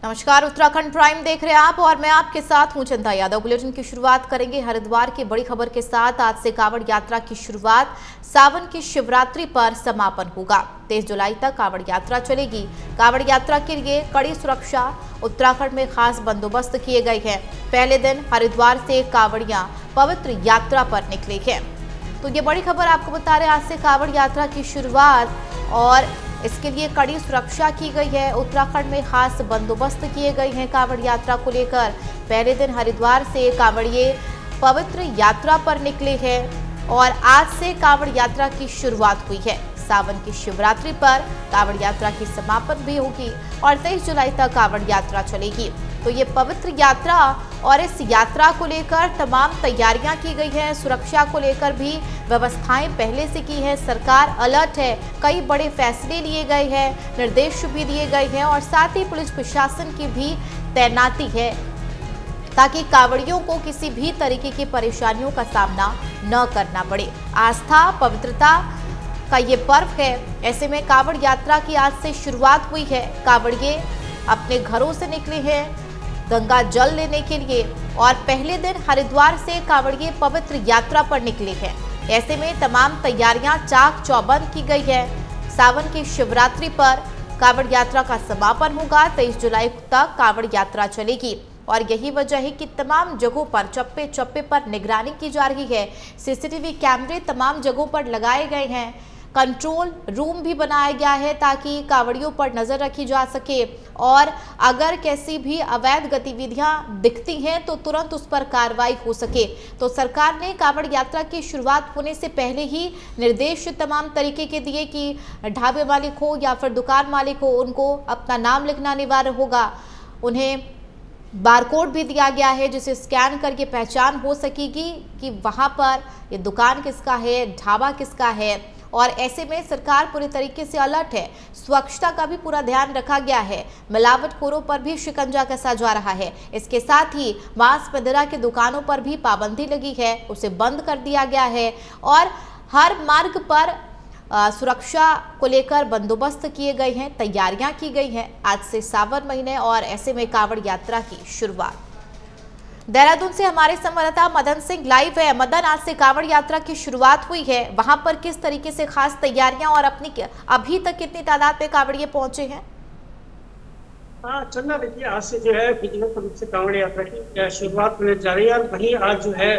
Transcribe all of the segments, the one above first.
नमस्कार, उत्तराखंड प्राइम देख रहे हैं आप और मैं आपके साथ हूं चंदा यादव। बुलेटिन की शुरुआत करेंगे हरिद्वार की बड़ी खबर के साथ। आज से कांवड़ यात्रा की शुरुआत, सावन की शिवरात्रि पर समापन होगा। 23 जुलाई तक कांवड़ यात्रा चलेगी। कांवड़ यात्रा के लिए कड़ी सुरक्षा, उत्तराखंड में खास बंदोबस्त किए गए हैं। पहले दिन हरिद्वार से कांवड़ियां पवित्र यात्रा पर निकले हैं। तो ये बड़ी खबर आपको बता रहे हैं, आज से कांवड़ यात्रा की शुरुआत और इसके लिए कड़ी सुरक्षा की गई है। उत्तराखंड में खास बंदोबस्त किए गए हैं कांवड़ यात्रा को लेकर। पहले दिन हरिद्वार से कांवड़िए पवित्र यात्रा पर निकले हैं और आज से कांवड़ यात्रा की शुरुआत हुई है। सावन की शिवरात्रि पर कांवड़ यात्रा की समापन भी होगी और 23 जुलाई तक कांवड़ यात्रा चलेगी। तो ये पवित्र यात्रा और इस यात्रा को लेकर तमाम तैयारियां की गई हैं। सुरक्षा को लेकर भी व्यवस्थाएं पहले से की है। सरकार अलर्ट है, कई बड़े फैसले लिए गए हैं, निर्देश भी दिए गए हैं और साथ ही पुलिस प्रशासन की भी तैनाती है ताकि कांवड़ियों को किसी भी तरीके की परेशानियों का सामना न करना पड़े। आस्था, पवित्रता का ये पर्व है। ऐसे में कांवड़ यात्रा की आज से शुरुआत हुई है। कांवड़िए अपने घरों से निकले हैं गंगा जल लेने के लिए और पहले दिन हरिद्वार से कांवड़िए पवित्र यात्रा पर निकले हैं। ऐसे में तमाम तैयारियां चाक चौबंद की गई है। सावन की शिवरात्रि पर कांवड़ यात्रा का समापन होगा। 23 जुलाई तक कांवड़ यात्रा चलेगी और यही वजह है कि तमाम जगहों पर चप्पे चप्पे पर निगरानी की जा रही है। सीसीटीवी कैमरे तमाम जगहों पर लगाए गए हैं। कंट्रोल रूम भी बनाया गया है ताकि कांवड़ियों पर नजर रखी जा सके और अगर कैसी भी अवैध गतिविधियां दिखती हैं तो तुरंत उस पर कार्रवाई हो सके। तो सरकार ने कांवड़ यात्रा की शुरुआत होने से पहले ही निर्देश तमाम तरीके के दिए कि ढाबे मालिक हो या फिर दुकान मालिक हो, उनको अपना नाम लिखना अनिवार्य होगा। उन्हें बारकोड भी दिया गया है जिसे स्कैन करके पहचान हो सकेगी कि वहां पर ये दुकान किसका है, ढाबा किसका है। और ऐसे में सरकार पूरी तरीके से अलर्ट है। स्वच्छता का भी पूरा ध्यान रखा गया है। मिलावटखोरों पर भी शिकंजा कसा जा रहा है। इसके साथ ही मांस मदिरा की दुकानों पर भी पाबंदी लगी है, उसे बंद कर दिया गया है और हर मार्ग पर सुरक्षा को लेकर बंदोबस्त किए गए हैं, तैयारियां की गई हैं। आज से सावन महीने और ऐसे में कांवड़ यात्रा की शुरुआत। देहरादून से हमारे संवाददाता मदन सिंह लाइव है। मदन, आज से कांवड़ यात्रा की शुरुआत हुई है, वहां पर किस तरीके से खास तैयारियां और अभी तक कितनी तादाद में कांवड़िए पहुंचे हैं? हाँ चंदा, देखिए आज से जो है विधिवत रूप से कांवड़ यात्रा की शुरुआत होने जा रही है और वहीं आज जो है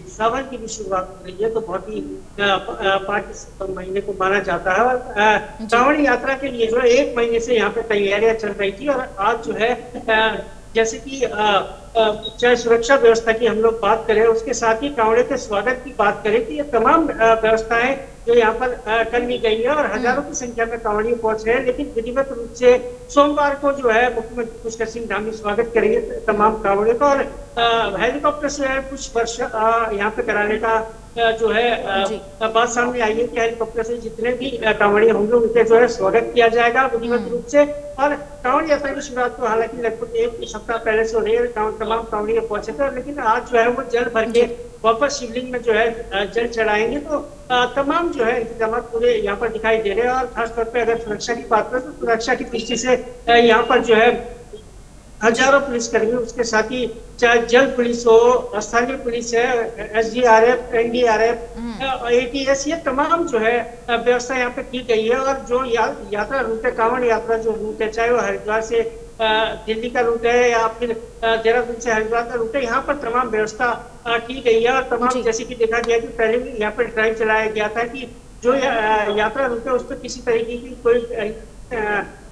सावन की भी शुरुआत हो रही है। तो बहुत ही 5 सितंबर महीने को माना जाता है और कांवड़ यात्रा के लिए जो है 1 महीने से यहाँ पे तैयारियां चल रही थी और आज जो है जैसे कि चाहे सुरक्षा व्यवस्था की हम लोग बात करें, उसके साथ ही कांवड़े के स्वागत की बात करें कि ये तमाम व्यवस्थाएं जो यहाँ पर कर ली गई है और हजारों की संख्या में कांवड़िए पहुंच रहे हैं। लेकिन विधिवत रूप से सोमवार को जो है मुख्यमंत्री पुष्कर सिंह धामी स्वागत करेंगे तमाम कांवड़ियों का और हेलीकॉप्टर से कुछ वर्ष यहाँ पे कराने का जो है बात सामने आई है कि हेलीकॉप्टर से जितने भी कांवड़िए होंगे उनके जो है स्वागत किया जाएगा विधिवत रूप से। और कांवड़ यात्रा की शुरुआत तो हालांकि लगभग 1 सप्ताह पहले से हो रही है। तमाम कांवड़िए पहुंचे थे, लेकिन आज जो है वो जल भर के वापस शिवलिंग में जो है जल चढ़ाएंगे। तो तमाम जो है इंतजाम पूरे यहाँ पर दिखाई दे रहे हैं और खासतौर पर अगर सुरक्षा की बात करें तो सुरक्षा की दृष्टि से यहाँ पर जो है हजारों पुलिसकर्मी, उसके साथ ही चाहे जल पुलिस हो, स्थानीय पुलिस है, SDRF, NDRF, ATS, ये तमाम जो है व्यवस्था यहाँ पे की गई है। और जो यात्रा रूट है, कांवड़ यात्रा जो रूट है, चाहे वो हरिद्वार से दिल्ली का रूट है या फिर देहरादून से हरिद्वार का रूट है, यहाँ पर तमाम व्यवस्था की गई है। और तमाम जैसे कि देखा गया कि पहले भी यहाँ पर ड्राइव चलाया गया था कि जो यात्रा रूट है उस पर किसी तरीके की कोई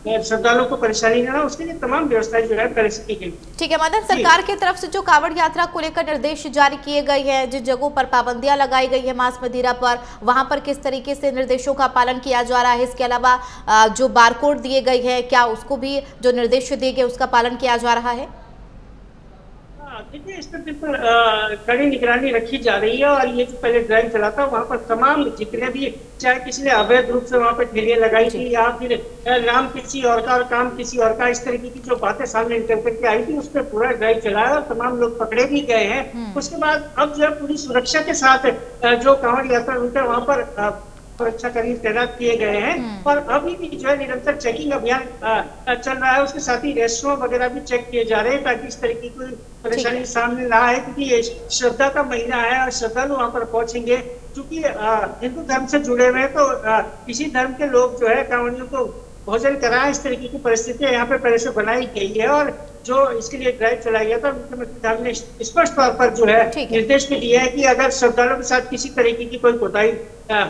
श्रद्धालुओं को परेशानी ना, उसके लिए तमाम व्यवस्थाएं जो है पहले से की गई। ठीक है मदन, सरकार की तरफ से जो कांवड़ यात्रा को लेकर निर्देश जारी किए गए हैं, जिन जगहों पर पाबंदियां लगाई गई है मांस मदिरा पर, वहां पर किस तरीके से निर्देशों का पालन किया जा रहा है? इसके अलावा जो बारकोड दिए गए हैं, क्या उसको भी जो निर्देश दिए गए उसका पालन किया जा रहा है? देखिए, इस पर बिल्कुल कड़ी निगरानी रखी जा रही है और ये जो पहले ड्राइव चला था वहाँ पर तमाम जितने भी, चाहे किसी ने अवैध रूप से वहाँ पर ठेलियां लगाई थी या फिर नाम किसी और का और काम किसी और का, इस तरीके की जो बातें सामने निकल करके आई थी, उस पर पूरा ड्राइव चलाया और तमाम लोग पकड़े भी गए हैं। उसके बाद अब जो है पूरी सुरक्षा के साथ जो कांवड़ यात्रा रूट है वहाँ पर सुरक्षाकर्मी तैनात किए गए हैं और अभी भी जो है निरंतर चेकिंग अभियान चल रहा है। उसके साथ ही रेस्टोरेंट वगैरह भी चेक किए जा रहे हैं ताकि इस तरह की कोई परेशानी सामने ना आए, क्योंकि ये श्रद्धा का महीना है और श्रद्धालु वहां पर पहुंचेंगे। क्योंकि हिंदू धर्म से जुड़े हुए हैं तो किसी धर्म के लोग जो है कांवड़ियों को भोजन कराएं, इस तरीके की परिस्थितियां यहाँ पे पहले से बनाई गई है। और जो इसके लिए ड्राइव चलाया गया था, मुख्यमंत्री साहब ने स्पष्ट तौर पर जो है निर्देश भी दिया है कि अगर श्रद्धालुओं के साथ किसी तरीके की कोई कोताही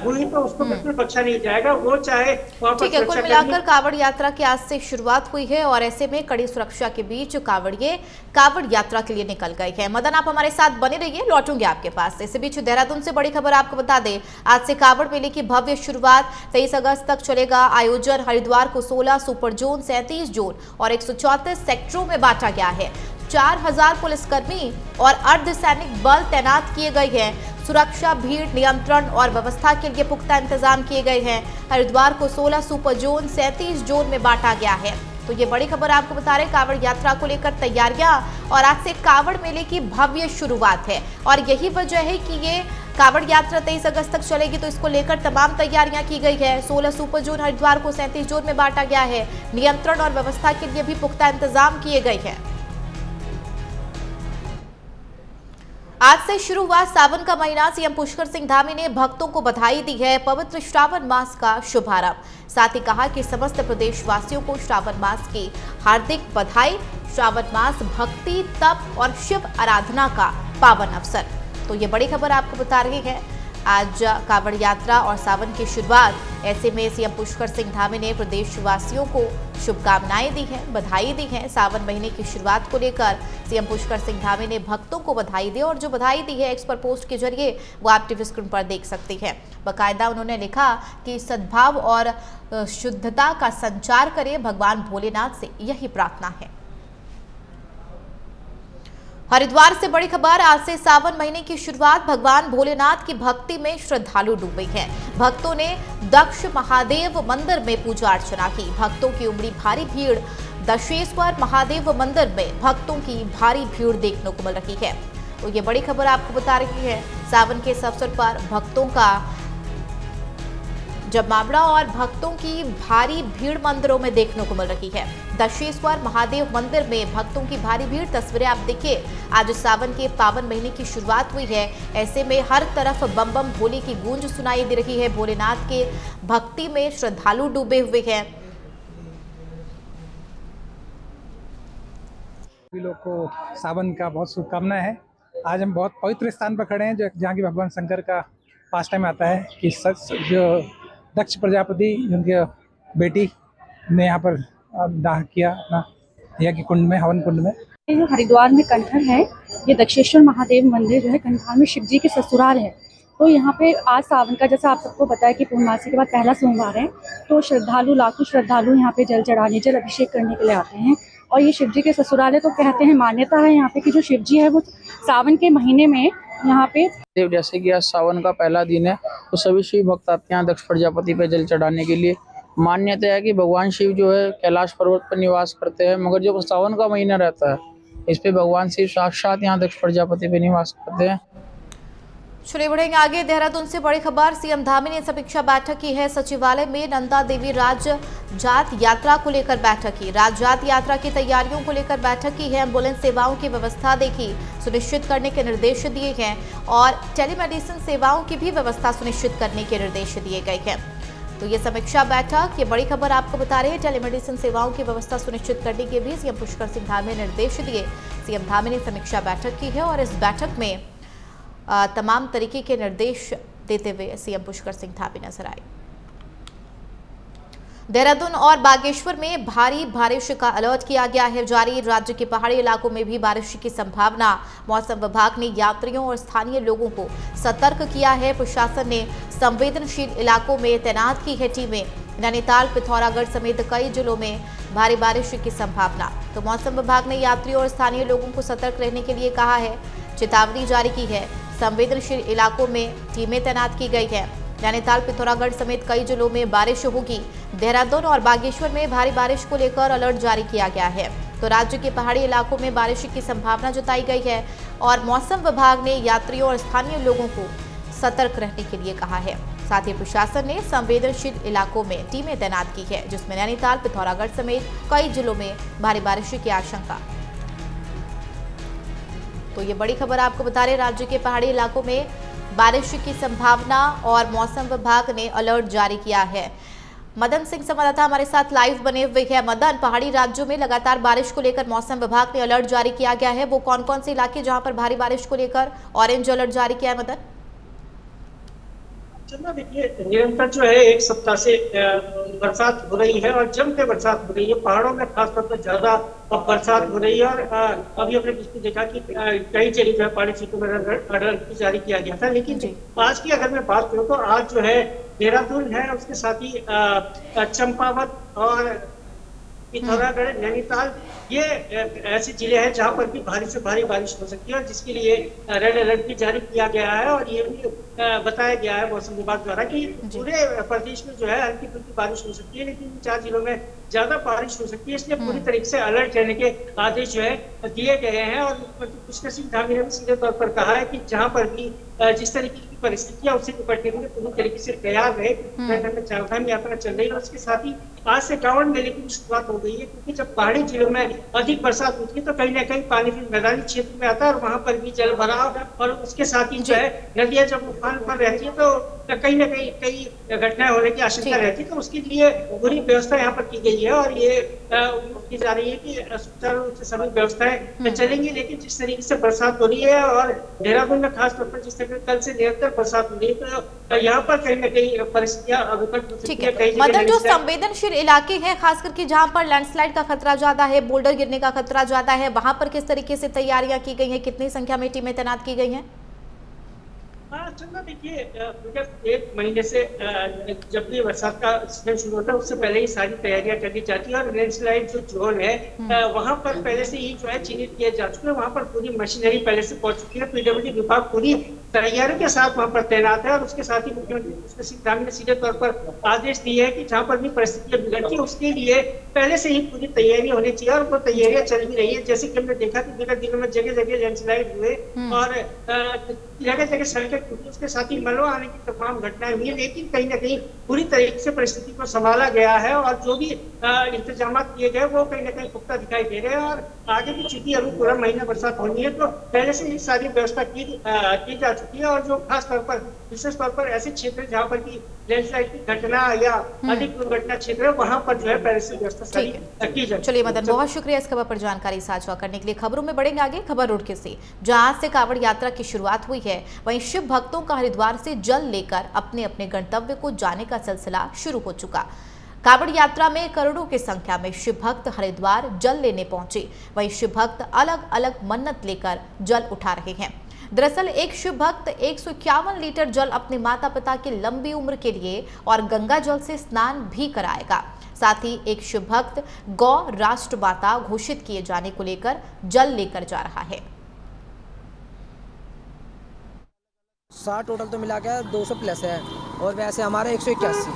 हुई तो उसको बिल्कुल बख्शा नहीं जाएगा, वो चाहे वहाँ पर। ठीक है, कुल मिलाकर कांवड़ यात्रा की आज से शुरुआत हुई है और ऐसे में कड़ी सुरक्षा के बीच कांवड़िए कांवड़ यात्रा के लिए निकल गए हैं। मदन, आप हमारे साथ बने रहिए, लौटूंगे आपके पास। इसी बीच देहरादून से बड़ी खबर आपको बता दें, आज से कांवड़ मेले की भव्य शुरुआत 23 अगस्त तक चलेगा। आयोजन हरिद्वार को 16 सुपर जोन, 37 जोन और 134 सेक्टरों में बांटा गया है। 4000 पुलिसकर्मी और अर्धसैनिक बल तैनात किए गए हैं। सुरक्षा, भीड़ नियंत्रण और व्यवस्था के लिए पुख्ता इंतजाम किए गए हैं। हरिद्वार को 16 सुपर जोन, 37 जोन में बांटा गया है। तो ये बड़ी खबर आपको बता रहे, कांवड़ यात्रा को लेकर तैयारियां और आज से कांवड़ मेले की भव्य शुरुआत है और यही वजह है कि ये कांवड़ यात्रा 23 अगस्त तक चलेगी, तो इसको लेकर तमाम तैयारियां की गई है। 16 सुपर जोन, हरिद्वार को 37 जोन में बांटा गया है। नियंत्रण और व्यवस्था के लिए भी पुख्ता इंतजाम किए गए हैं। आज से शुरू हुआ सावन का महीना, सीएम पुष्कर सिंह धामी ने भक्तों को बधाई दी है। पवित्र श्रावण मास का शुभारंभ, साथ ही कहा कि समस्त प्रदेशवासियों को श्रावण मास की हार्दिक बधाई। श्रावण मास भक्ति, तप और शिव आराधना का पावन अवसर। तो ये बड़ी खबर आपको बता रही है, आज कांवड़ यात्रा और सावन की शुरुआत। ऐसे में सीएम पुष्कर सिंह धामी ने प्रदेशवासियों को शुभकामनाएं दी हैं, बधाई दी है। सावन महीने की शुरुआत को लेकर सीएम पुष्कर सिंह धामी ने भक्तों को बधाई दी और जो बधाई दी है एक्स पर पोस्ट के जरिए वो आप टीवी स्क्रीन पर देख सकते हैं। बाकायदा उन्होंने लिखा कि सद्भाव और शुद्धता का संचार करें, भगवान भोलेनाथ से यही प्रार्थना है। हरिद्वार से बड़ी खबर, आज से सावन महीने की शुरुआत। भगवान भोलेनाथ की भक्ति में श्रद्धालु डूबे हैं। भक्तों ने दक्ष महादेव मंदिर में पूजा अर्चना की। भक्तों की उमड़ी भारी भीड़। दशेश्वर महादेव मंदिर में भक्तों की भारी भीड़ देखने को मिल रही है। तो ये बड़ी खबर आपको बता रही है, सावन के इस अवसर पर भक्तों का जमावड़ा और भक्तों की भारी भीड़ मंदिरों में देखने को मिल रही है। दशेश्वर महादेव मंदिर में भक्तों की भारी भीड़, तस्वीरें आप देखिए। आज सावन के पावन महीने की शुरुआत हुई है, ऐसे में हर तरफ बम बम भोले की गूंज सुनाई दे रही है। भोलेनाथ के भक्ति में श्रद्धालु डूबे हुए हैं। सभी लोग को सावन का बहुत शुभकामना है। आज हम बहुत पवित्र स्थान पर खड़े हैं, जहाँ की भगवान शंकर का पास टाइम आता है कि जो दक्ष प्रजापति, उनके बेटी ने यहाँ पर दाह किया अपना यज्ञ कुंड में, हवन कुंड में। जो हरिद्वार में कंठर है, ये दक्षेश्वर महादेव मंदिर जो है कंधार में शिव जी के ससुराल है। तो यहाँ पे आज सावन का, जैसा आप सबको पता है कि पूर्णमासी के बाद पहला सोमवार है, तो श्रद्धालु, लाखों श्रद्धालु यहाँ पे जल चढ़ाने, जल अभिषेक करने के लिए आते हैं। और ये शिव जी के ससुराल है, तो कहते हैं, मान्यता है यहाँ पे कि जो शिव जी है वो सावन के महीने में यहाँ पे, जैसे कि आज सावन का पहला दिन है, तो सभी शिव भक्त आते हैं दक्ष प्रजापति पे जल चढ़ाने के लिए। मान्यता है कि भगवान शिव जो है कैलाश पर्वत पर निवास करते हैं, मगर जो सावन का महीना रहता है इस पे भगवान शिव साक्षात यहाँ दक्ष प्रजापति पे निवास करते हैं। चलिए बढ़ेंगे आगे। देहरादून से बड़ी खबर, सीएम धामी ने समीक्षा बैठक की है। सचिवालय में नंदा देवी राजजात यात्रा को लेकर बैठक की। राजजात यात्रा की तैयारियों को लेकर बैठक की है। एम्बुलेंस सेवाओं की व्यवस्था देखी, सुनिश्चित करने के निर्देश दिए हैं और टेलीमेडिसिन सेवाओं की भी व्यवस्था सुनिश्चित करने के निर्देश दिए गए हैं। तो ये समीक्षा बैठक, ये बड़ी खबर आपको बता रहे हैं। टेलीमेडिसिन सेवाओं की व्यवस्था सुनिश्चित करने के भी सीएम पुष्कर सिंह धामी ने निर्देश दिए। सीएम धामी ने समीक्षा बैठक की है और इस बैठक में तमाम तरीके के निर्देश देते हुए सीएम पुष्कर सिंह धामी नजर आए। देहरादून और बागेश्वर में भारी बारिश का अलर्ट किया गया है जारी। राज्य के पहाड़ी इलाकों में भी बारिश की संभावना। मौसम विभाग ने यात्रियों और स्थानीय लोगों को सतर्क किया है। प्रशासन ने संवेदनशील इलाकों में तैनात की है टीमें। नैनीताल, पिथौरागढ़ समेत कई जिलों में भारी बारिश की संभावना। तो मौसम विभाग ने यात्रियों और स्थानीय लोगों को सतर्क रहने के लिए कहा है, चेतावनी जारी की है। संवेदनशील इलाकों में टीमें तैनात की गई है। नैनीताल, पिथौरागढ़ समेत कई जिलों में बारिश होगी। देहरादून और बागेश्वर में भारी बारिश को लेकर अलर्ट जारी किया गया है। तो राज्य के पहाड़ी इलाकों में बारिश की संभावना जताई गई है और मौसम विभाग ने यात्रियों और स्थानीय लोगों को सतर्क रहने के लिए कहा है। साथ ही प्रशासन ने संवेदनशील इलाकों में टीमें तैनात की है, जिसमें नैनीताल, पिथौरागढ़ समेत कई जिलों में भारी बारिश की आशंका। तो ये बड़ी खबर आपको बता रहे, राज्य के पहाड़ी इलाकों में बारिश की संभावना और मौसम विभाग ने अलर्ट जारी किया है। मदन सिंह संवाददाता हमारे साथ लाइव बने हुए हैं। मदन, पहाड़ी राज्यों में लगातार बारिश को लेकर मौसम विभाग ने अलर्ट जारी किया गया है, वो कौन कौन से इलाके जहां पर भारी बारिश को लेकर ऑरेंज अलर्ट जारी किया है? मदन, चंदा देखिए, निरंतर जो है एक सप्ताह से बरसात हो रही है और जम के बरसात हो रही है। पहाड़ों में खासतौर पर ज्यादा बरसात हो रही है और अभी हमने पिछले देखा कि कई जगह जो है पहाड़ी क्षेत्रों में अलर्ट जारी किया गया था। लेकिन आज की अगर मैं बात करूँ तो आज जो है देहरादून है, उसके साथ ही चंपावत और पिथौरागढ़, नैनीताल, ये ऐसे जिले हैं जहां पर भी भारी से भारी बारिश हो सकती है और जिसके लिए रेड अलर्ट भी जारी किया गया है। और ये भी बताया गया है मौसम विभाग द्वारा कि पूरे प्रदेश में जो है हल्की फुल्की बारिश हो सकती है, लेकिन इन 4 जिलों में ज्यादा बारिश हो सकती है। इसलिए पूरी तरीके से अलर्ट रहने के आदेश जो है दिए गए हैं। और कृष्ण सिंह धामी ने सीधे तौर पर कहा है कि जहाँ पर भी जिस तरीके की परिस्थितियां उससे निपटने के लिए पूरी तरीके से तैयार रहे। चारधाम यात्रा चल रही है और उसके साथ ही आज से कांवड़ मेले की शुरुआत हो गई है, क्योंकि जब पहाड़ी जिलों में अधिक बरसात होती है तो कहीं ना कहीं पानी भी मैदानी क्षेत्र में आता है और वहां पर भी जल भराव और उसके साथ ही जो है नदियां जब उफान पर रहती है तो कहीं ना कहीं कई घटनाएं होने की आशंका रहती है। तो उसके लिए पूरी व्यवस्था यहाँ पर की गई है और ये की जा रही है कि सुचारू रूप से सभी व्यवस्थाएं चलेंगी। लेकिन जिस तरीके से बरसात हो रही है और देहरादून में खासतौर पर जिस तरीके कल से निरंतर बरसात हो रही है तो यहाँ पर कहीं ना कहीं परिस्थितियां विकट हो सकती है। मतलब जो संवेदनशील इलाके हैं, खास करके जहाँ पर लैंडस्लाइड का खतरा ज्यादा है, बोल्डर गिरने का खतरा ज्यादा है, वहां पर किस तरीके से तैयारियां की गई हैं, कितनी संख्या में टीमें तैनात की गई हैं? चंदा देखिए, एक महीने से जब भी बरसात का सीजन शुरू होता है उससे पहले ही सारी तैयारियां कर दी जाती है और लैंडस्लाइड जो जोन है वहां पर पहले से ही जो है चिन्हित किए जा चुके हैं। वहां पर पूरी मशीनरी पहले से पहुंच चुकी है। पीडब्ल्यूडी विभाग पूरी तैयारी के साथ वहां पर तैनात है और उसके साथ ही मुख्यमंत्री कृष्ण सिंह धामी ने सीधे तौर पर आदेश दिए हैं कि जहां पर भी परिस्थितियां बिगड़ती है उसके लिए पहले से ही पूरी तैयारी होनी चाहिए और वो तैयारियां चल भी रही है। जैसे कि हमने देखा कि विगत दिनों में जगह जगह लैंडस्लाइड हुए और जगह जगह सड़कें टूटी, उसके साथ ही मलबा आने की तमाम घटनाएं हुई, लेकिन कहीं ना कहीं पूरी तरीके से परिस्थिति को संभाला गया है और जो भी इंतजाम किए गए वो कहीं ना कहीं पुख्ता दिखाई दे रहे हैं। और आगे भी चूंकि अभी पूरा महीना बरसात होनी है तो पहले से ही सारी व्यवस्था की जा चुकी है। और जो खास तौर पर विशेष तौर पर ऐसे क्षेत्र जहाँ पर की लैंडस्लाइड की घटना या अधिक दुर्घटना क्षेत्र है वहाँ पर जो है पहले से व्यवस्था सारी की जाए। चलिए मदन, बहुत शुक्रिया इस खबर पर जानकारी साझा करने के लिए। खबरों में बढ़ेंगे आगे। खबर रुड़की से, जहां से कांवड़ यात्रा की शुरुआत हुई है, वहीं शिव भक्तों का हरिद्वार से जल लेकर अपने अपने गंतव्य को जाने का सिलसिला शुरू हो चुका। कांवड़ यात्रा में करोड़ों की संख्या में शिव भक्त हरिद्वार जल लेने पहुंचे। वहीं शिव भक्त अलग अलग मन्नत लेकर जल उठा रहे हैं। दरअसल एक शिव भक्त 151 लीटर जल अपने माता पिता की लंबी उम्र के लिए और गंगा जल से स्नान भी कराएगा। साथ ही एक शिव भक्त गौ राष्ट्रमाता घोषित किए जाने को लेकर जल लेकर जा रहा है। 60 टोटल तो मिला के 200 प्लस है और वैसे हमारा 181।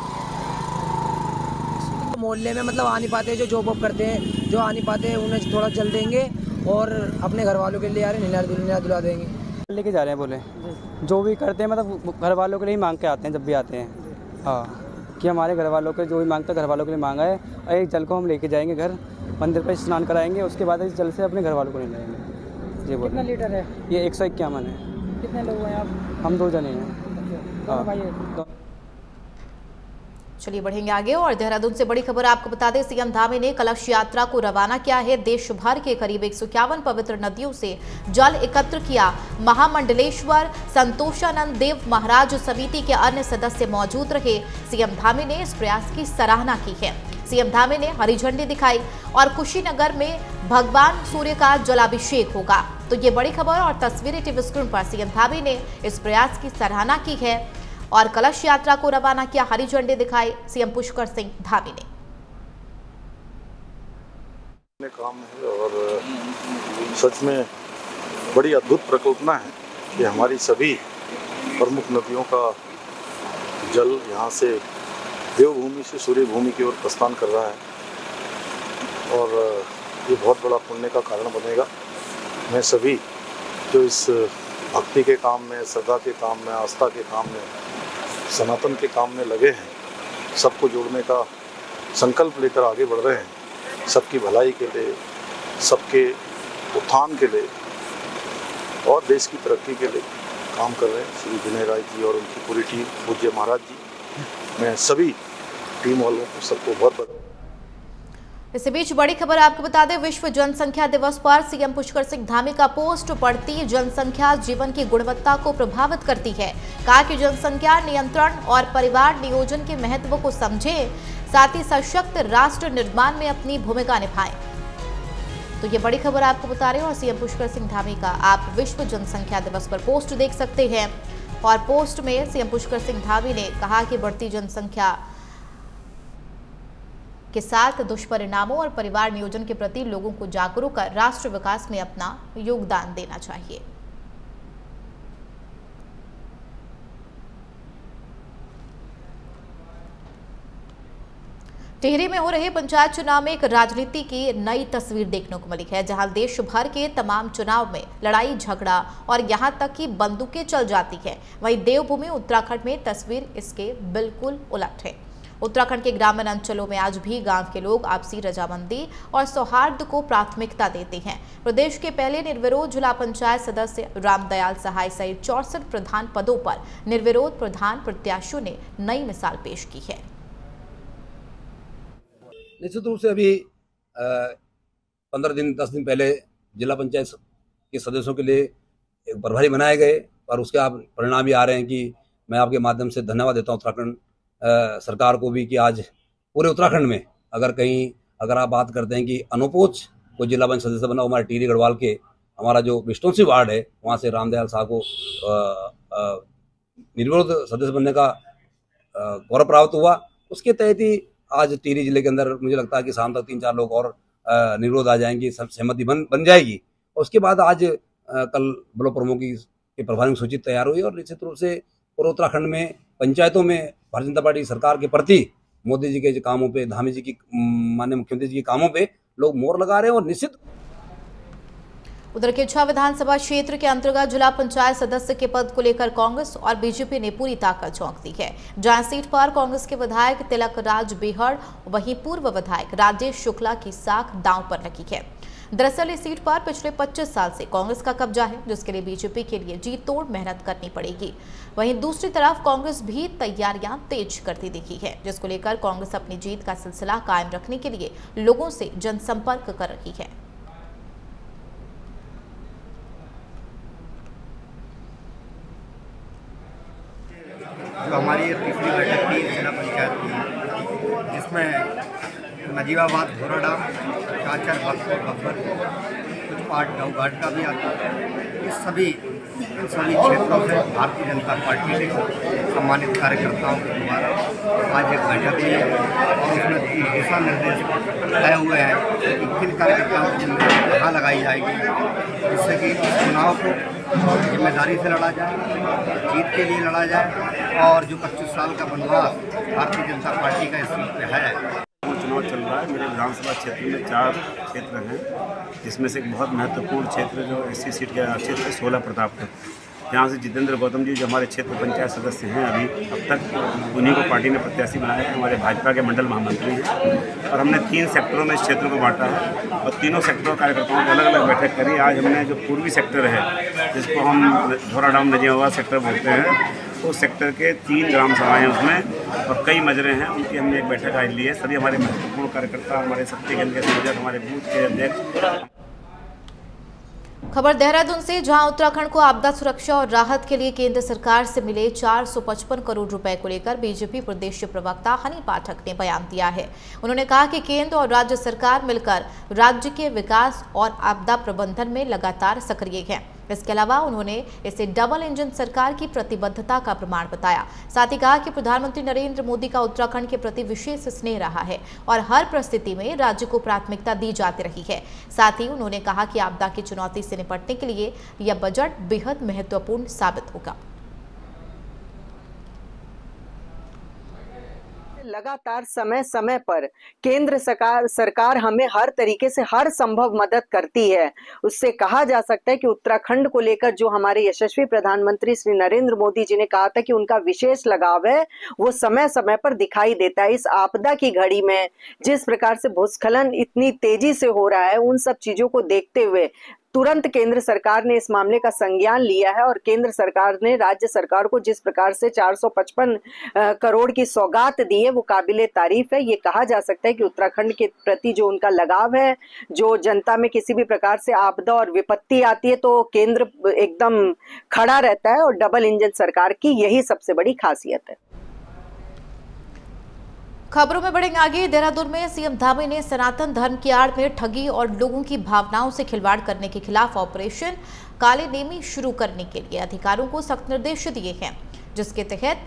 मोहल्ले में मतलब आ नहीं पाते, जो जॉब करते हैं, जो आ नहीं पाते उन्हें थोड़ा जल देंगे और अपने घर वालों के लिए आ रहे नीला दुला देंगे, लेके जा रहे हैं। बोले जो भी करते हैं मतलब घर वालों के लिए ही मांग के आते हैं जब भी आते हैं। हाँ, कि हमारे घर वालों के जो भी मांगता है घर वालों के लिए मांगा है और एक जल को हम लेके जाएंगे घर, मंदिर पर स्नान कराएंगे, उसके बाद इस जल से अपने घर वालों को ले जाएंगे। जी बोले। कितना लीटर है ये 151 है। कितने लोग हैं आप? हम 2 जने हैं। हाँ। चलिए बढ़ेंगे आगे और देहरादून से बड़ी खबर आपको बता दें, सीएम धामी ने कलश यात्रा को रवाना किया है। देश भर के करीब 151 पवित्र नदियों से जल एकत्र किया। महामंडलेश्वर संतोषानंद देव महाराज समिति के अन्य सदस्य मौजूद रहे। सीएम धामी ने इस प्रयास की सराहना की है। सीएम धामी ने हरी झंडी दिखाई और कुशीनगर में भगवान सूर्य का जलाभिषेक होगा। तो ये बड़ी खबर और तस्वीरें टीवी स्क्रीन पर। सीएम धामी ने इस प्रयास की सराहना की है और कलश यात्रा को रवाना किया, हरी झंडी दिखाई सीएम पुष्कर सिंह धामी ने। काम है और सच में बड़ी अद्भुत परिकल्पना है कि हमारी सभी प्रमुख नदियों का जल यहाँ से देवभूमि से सूर्य भूमि की ओर प्रस्थान कर रहा है और ये बहुत बड़ा पुण्य का कारण बनेगा। मैं सभी जो इस भक्ति के काम में, श्रद्धा के काम में, आस्था के काम में सनातन के काम में लगे हैं, सबको जोड़ने का संकल्प लेकर आगे बढ़ रहे हैं, सबकी भलाई के लिए, सबके उत्थान के लिए और देश की तरक्की के लिए काम कर रहे हैं श्री विनय राय जी और उनकी पूरी टीम, पूज्य महाराज जी। मैं सभी टीम वालों को सबको बहुत बधाई। इसी बीच बड़ी खबर आपको बता दें, विश्व जनसंख्या दिवस पर सीएम पुष्कर सिंह धामी का पोस्ट, बढ़ती जनसंख्या जीवन की गुणवत्ता को प्रभावित करती है। कहा कि जनसंख्या नियंत्रण और परिवार नियोजन के महत्व को समझें, साथ ही सशक्त राष्ट्र निर्माण में अपनी भूमिका निभाएं। तो ये बड़ी खबर आपको बता रहे हैं और सीएम पुष्कर सिंह धामी का आप विश्व जनसंख्या दिवस पर पोस्ट देख सकते हैं। और पोस्ट में सीएम पुष्कर सिंह धामी ने कहा कि बढ़ती जनसंख्या के साथ दुष्परिणामों और परिवार नियोजन के प्रति लोगों को जागरूक कर राष्ट्र विकास में अपना योगदान देना चाहिए। टिहरी में हो रहे पंचायत चुनाव में एक राजनीति की नई तस्वीर देखने को मिली है, जहां देश भर के तमाम चुनाव में लड़ाई झगड़ा और यहां तक कि बंदूकें चल जाती है। वहीं देवभूमि उत्तराखंड में तस्वीर इसके बिल्कुल उलट है। उत्तराखंड के ग्रामीण अंचलों में आज भी गांव के लोग आपसी रजामंदी और सौहार्द को प्राथमिकता देते हैं। प्रदेश के पहले निर्विरोध जिला पंचायत सदस्य रामदयाल सहाय सहित 64 प्रधान पदों पर निर्विरोध प्रधान प्रत्याशियों ने नई मिसाल पेश की है। निश्चित रूप से अभी 10 दिन पहले जिला पंचायत के सदस्यों के लिए एक प्रभारी बनाए गए और उसके आप परिणाम भी आ रहे हैं कि मैं आपके माध्यम से धन्यवाद देता हूँ उत्तराखंड सरकार को भी कि आज पूरे उत्तराखंड में अगर आप बात करते हैं कि अनोपोच को जिला पंचायत सदस्य बना, हमारे टिहरी गढ़वाल के हमारा जो बिष्टोंसी वार्ड है वहाँ से रामदयाल साहब को निर्विरोध सदस्य बनने का गौरव प्राप्त हुआ। उसके तहत ही आज टिहरी जिले के अंदर मुझे लगता है कि शाम तक 3-4 लोग और निर्विरोध आ जाएंगे, सब सहमति बन जाएगी। और उसके बाद आज कल ब्लॉक प्रमुख के प्रभारी की सूची तैयार हुई और निश्चित रूप से पूरे उत्तराखंड में पंचायतों में भारतीय जनता पार्टी सरकार के प्रति मोदी जी के कामों पे, धामी जी की माननीय मुख्यमंत्री जी के कामों पे लोग मोहर लगा रहे हैं। और निश्चित उधर केछा विधानसभा क्षेत्र के अंतर्गत जिला पंचायत सदस्य के पद को लेकर कांग्रेस और बीजेपी ने पूरी ताकत झोंक दी है। जहां सीट पर कांग्रेस के विधायक तिलक राज बेहड़, वहीं पूर्व विधायक राजेश शुक्ला की साख दांव पर लगी है। दरअसल इस सीट पर पिछले 25 साल से कांग्रेस का कब्जा है, जिसके लिए बीजेपी के लिए जी तोड़ मेहनत करनी पड़ेगी। वहीं दूसरी तरफ कांग्रेस भी तैयारियां तेज करती दिखी है, जिसको लेकर कांग्रेस अपनी जीत का सिलसिला कायम रखने के लिए लोगों से जनसंपर्क कर रही है। जो हमारी ये तीसरी बैठक थी जिला पंचायत की, जिसमें नजीबाबाद, घोराडाम, काचर, बब्बर, कुछ पार्ट गाँव का भी आता है। इन सभी क्षेत्रों से भारतीय जनता पार्टी के सम्मानित कार्यकर्ताओं के द्वारा आज एक बैठक हुई है और उसमें दिशा निर्देश तय हुए हैं कि किन कार्यकर्ताओं की जिम्मेदारी कहाँ लगाई जाएगी, जिससे कि चुनाव को जिम्मेदारी से लड़ा जाए, जीत के लिए लड़ा जाए। और जो 25 साल का वनवास भारतीय जनता पार्टी का इस सीट पे है। चुनाव चल रहा है। मेरे विधानसभा क्षेत्र में 4 क्षेत्र हैं, जिसमें से एक बहुत महत्वपूर्ण क्षेत्र जो एससी सीट का क्षेत्र है 16 प्रतापगढ़। यहाँ से जितेंद्र गौतम जी जो हमारे क्षेत्र पंचायत सदस्य हैं अभी अब तक, उन्हीं को पार्टी ने प्रत्याशी बनाया है। हमारे भाजपा के मंडल महामंत्री हैं और हमने 3 सेक्टरों में इस क्षेत्र को बांटा है और तीनों सेक्टरों कार्यकर्ताओं की अलग अलग बैठक करी। आज हमने जो पूर्वी सेक्टर है, जिसको हम घोराडाम नजीबाबाद सेक्टर बोलते हैं, उस सेक्टर के 3 ग्राम सभाएं हैं उसमें और कई मजरे हैं, उनकी हमने एक बैठक आज ली है। सभी हमारे महत्वपूर्ण कार्यकर्ता, हमारे शक्ति केंद्र के संयोजक, हमारे बूथ के अध्यक्ष। खबर देहरादून से, जहां उत्तराखंड को आपदा सुरक्षा और राहत के लिए केंद्र सरकार से मिले 455 करोड़ रुपए को लेकर बीजेपी प्रदेश प्रवक्ता हनी पाठक ने बयान दिया है। उन्होंने कहा कि केंद्र और राज्य सरकार मिलकर राज्य के विकास और आपदा प्रबंधन में लगातार सक्रिय है। इसके अलावा उन्होंने इसे डबल इंजन सरकार की प्रतिबद्धता का प्रमाण बताया। साथ ही कहा कि प्रधानमंत्री नरेंद्र मोदी का उत्तराखंड के प्रति विशेष स्नेह रहा है और हर परिस्थिति में राज्य को प्राथमिकता दी जाती रही है। साथ ही उन्होंने कहा कि आपदा की चुनौती से निपटने के लिए यह बजट बेहद महत्वपूर्ण साबित होगा। लगातार समय समय पर केंद्र सरकार हमें हर तरीके से हर संभव मदद करती है। उससे कहा जा सकता है कि उत्तराखंड को लेकर जो हमारे यशस्वी प्रधानमंत्री श्री नरेंद्र मोदी जी ने कहा था कि उनका विशेष लगाव है, वो समय समय पर दिखाई देता है। इस आपदा की घड़ी में जिस प्रकार से भूस्खलन इतनी तेजी से हो रहा है, उन सब चीजों को देखते हुए तुरंत केंद्र सरकार ने इस मामले का संज्ञान लिया है और केंद्र सरकार ने राज्य सरकार को जिस प्रकार से 455 करोड़ की सौगात दी है, वो काबिले तारीफ है। ये कहा जा सकता है कि उत्तराखंड के प्रति जो उनका लगाव है, जो जनता में किसी भी प्रकार से आपदा और विपत्ति आती है तो केंद्र एकदम खड़ा रहता है और डबल इंजन सरकार की यही सबसे बड़ी खासियत है। खबरों में बढ़ेंगे आगे। देहरादून में सीएम धामी ने सनातन धर्म की आड़ में ठगी और लोगों की भावनाओं से खिलवाड़ करने के खिलाफ ऑपरेशन काले नेमी शुरू करने के लिए अधिकारियों को सख्त निर्देश दिए हैं, जिसके तहत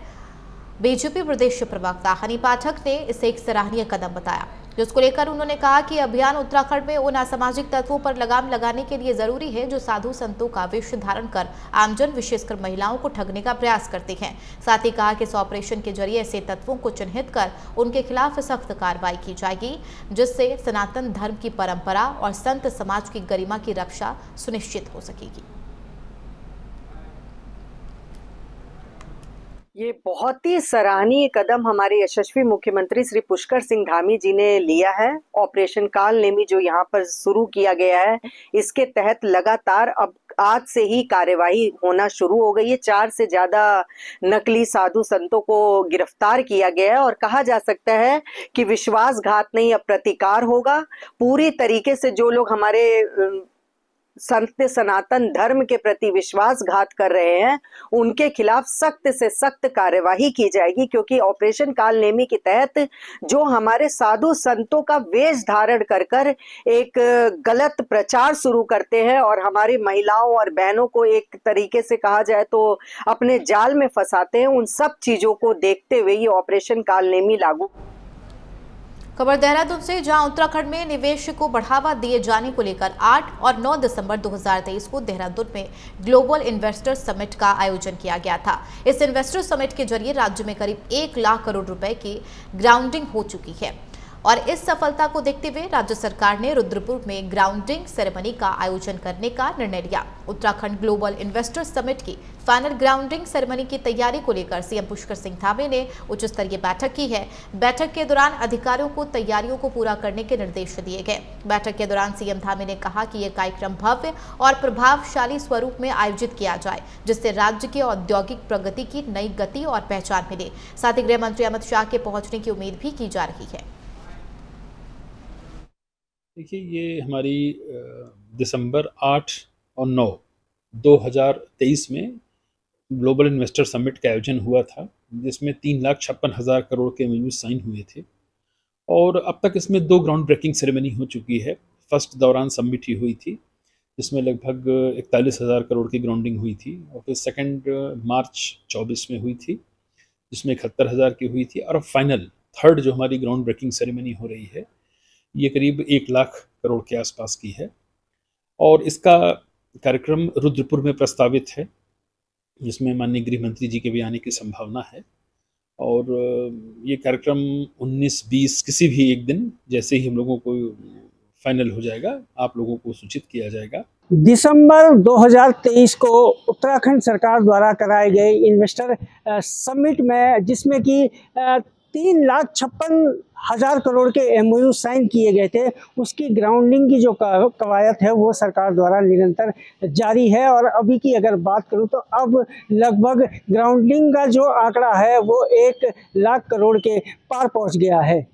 बीजेपी प्रदेश प्रवक्ता हनी पाठक ने इसे एक सराहनीय कदम बताया, जिसको लेकर उन्होंने कहा कि अभियान उत्तराखंड में उन असामाजिक तत्वों पर लगाम लगाने के लिए जरूरी है जो साधु संतों का वेश धारण कर आमजन विशेषकर महिलाओं को ठगने का प्रयास करते हैं। साथ ही कहा कि इस ऑपरेशन के जरिए ऐसे तत्वों को चिन्हित कर उनके खिलाफ सख्त कार्रवाई की जाएगी, जिससे सनातन धर्म की परंपरा और संत समाज की गरिमा की रक्षा सुनिश्चित हो सकेगी। ये बहुत ही सराहनीय कदम हमारे यशस्वी मुख्यमंत्री श्री पुष्कर सिंह धामी जी ने लिया है। ऑपरेशन काल नेमी जो यहाँ पर शुरू किया गया है, इसके तहत लगातार अब आज से ही कार्यवाही होना शुरू हो गई है। 4 से ज्यादा नकली साधु संतों को गिरफ्तार किया गया है और कहा जा सकता है कि विश्वासघात नहीं, अब प्रतिकार होगा। पूरी तरीके से जो लोग हमारे संत सनातन धर्म के प्रति विश्वासघात कर रहे हैं, उनके खिलाफ सख्त से सख्त कार्यवाही की जाएगी, क्योंकि ऑपरेशन काल नेमी के तहत जो हमारे साधु संतों का वेश धारण कर कर एक गलत प्रचार शुरू करते हैं और हमारी महिलाओं और बहनों को एक तरीके से कहा जाए तो अपने जाल में फंसाते हैं, उन सब चीजों को देखते हुए ये ऑपरेशन काल नेमी लागू। खबर देहरादून से, जहां उत्तराखंड में निवेश को बढ़ावा दिए जाने को लेकर 8 और 9 दिसंबर 2023 को देहरादून में ग्लोबल इन्वेस्टर समिट का आयोजन किया गया था। इस इन्वेस्टर समिट के जरिए राज्य में करीब 1 लाख करोड़ रुपए की ग्राउंडिंग हो चुकी है और इस सफलता को देखते हुए राज्य सरकार ने रुद्रपुर में ग्राउंडिंग सेरेमनी का आयोजन करने का निर्णय लिया। उत्तराखंड ग्लोबल इन्वेस्टर समिट की फाइनल ग्राउंडिंग सेरेमनी की तैयारी को लेकर सीएम पुष्कर सिंह धामी ने उच्च स्तरीय बैठक की है। बैठक के दौरान अधिकारियों को तैयारियों को पूरा करने के निर्देश दिए गए। बैठक के दौरान सीएम धामी ने कहा कि यह कार्यक्रम भव्य और प्रभावशाली स्वरूप में आयोजित किया जाए, जिससे राज्य की औद्योगिक प्रगति की नई गति और पहचान मिले। साथ ही गृह मंत्री अमित शाह के पहुंचने की उम्मीद भी की जा रही है। देखिए, ये हमारी दिसंबर 8 और 9 2023 में ग्लोबल इन्वेस्टर समिट का आयोजन हुआ था, जिसमें 3,56,000 करोड़ के एमओयू साइन हुए थे और अब तक इसमें 2 ग्राउंड ब्रेकिंग सेरेमनी हो चुकी है। फर्स्ट दौरान समिट ही हुई थी, जिसमें लगभग 41,000 करोड़ की ग्राउंडिंग हुई थी और फिर सेकंड मार्च 24 में हुई थी, जिसमें 71,000 की हुई थी और फाइनल थर्ड जो हमारी ग्राउंड ब्रेकिंग सेरेमनी हो रही है, ये करीब 1 लाख करोड़ के आसपास की है और इसका कार्यक्रम रुद्रपुर में प्रस्तावित है, जिसमें माननीय गृह मंत्री जी के भी आने की संभावना है और ये कार्यक्रम 19-20 किसी भी एक दिन जैसे ही हम लोगों को फाइनल हो जाएगा, आप लोगों को सूचित किया जाएगा। दिसंबर 2023 को उत्तराखंड सरकार द्वारा कराए गए इन्वेस्टर समिट में, जिसमें कि 3,56,000 करोड़ के एमओयू साइन किए गए थे, उसकी ग्राउंडिंग की जो कवायद है वो सरकार द्वारा निरंतर जारी है और अभी की अगर बात करूं तो अब लगभग ग्राउंडिंग का जो आंकड़ा है वो 1 लाख करोड़ के पार पहुंच गया है।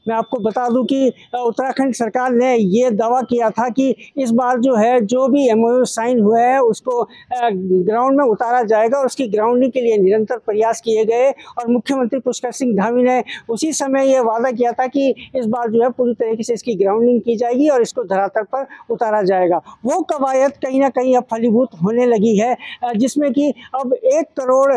मैं आपको बता दूं कि उत्तराखंड सरकार ने ये दावा किया था कि इस बार जो है जो भी एमओयू साइन हुए हैं उसको ग्राउंड में उतारा जाएगा और उसकी ग्राउंडिंग के लिए निरंतर प्रयास किए गए और मुख्यमंत्री पुष्कर सिंह धामी ने उसी समय ये वादा किया था कि इस बार जो है पूरी तरीके से इसकी ग्राउंडिंग की जाएगी और इसको धरातल पर उतारा जाएगा। वो कवायद कहीं ना कहीं अब फलीभूत होने लगी है, जिसमें कि अब 1 करोड़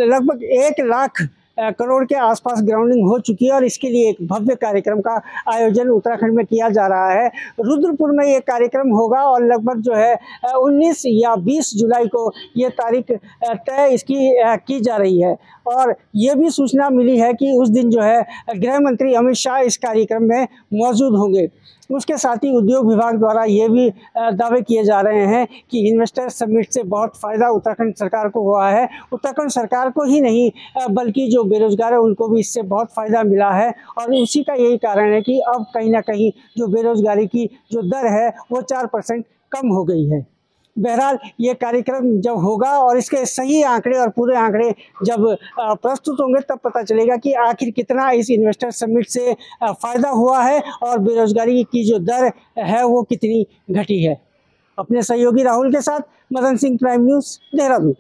लगभग 1 लाख करोड़ के आसपास ग्राउंडिंग हो चुकी है और इसके लिए एक भव्य कार्यक्रम का आयोजन उत्तराखंड में किया जा रहा है। रुद्रपुर में ये कार्यक्रम होगा और लगभग जो है 19 या 20 जुलाई को ये तारीख तय इसकी की जा रही है और ये भी सूचना मिली है कि उस दिन जो है गृह मंत्री अमित शाह इस कार्यक्रम में मौजूद होंगे। उसके साथ ही उद्योग विभाग द्वारा ये भी दावे किए जा रहे हैं कि इन्वेस्टर समिट से बहुत फ़ायदा उत्तराखंड सरकार को हुआ है। उत्तराखंड सरकार को ही नहीं बल्कि जो बेरोजगार है उनको भी इससे बहुत फ़ायदा मिला है और उसी का यही कारण है कि अब कहीं ना कहीं जो बेरोजगारी की जो दर है वो 4% कम हो गई है। बहरहाल ये कार्यक्रम जब होगा और इसके सही आंकड़े और पूरे आंकड़े जब प्रस्तुत होंगे तब पता चलेगा कि आखिर कितना इस इन्वेस्टर समिट से फ़ायदा हुआ है और बेरोजगारी की जो दर है वो कितनी घटी है। अपने सहयोगी राहुल के साथ मदन सिंह, प्राइम न्यूज़, देहरादून।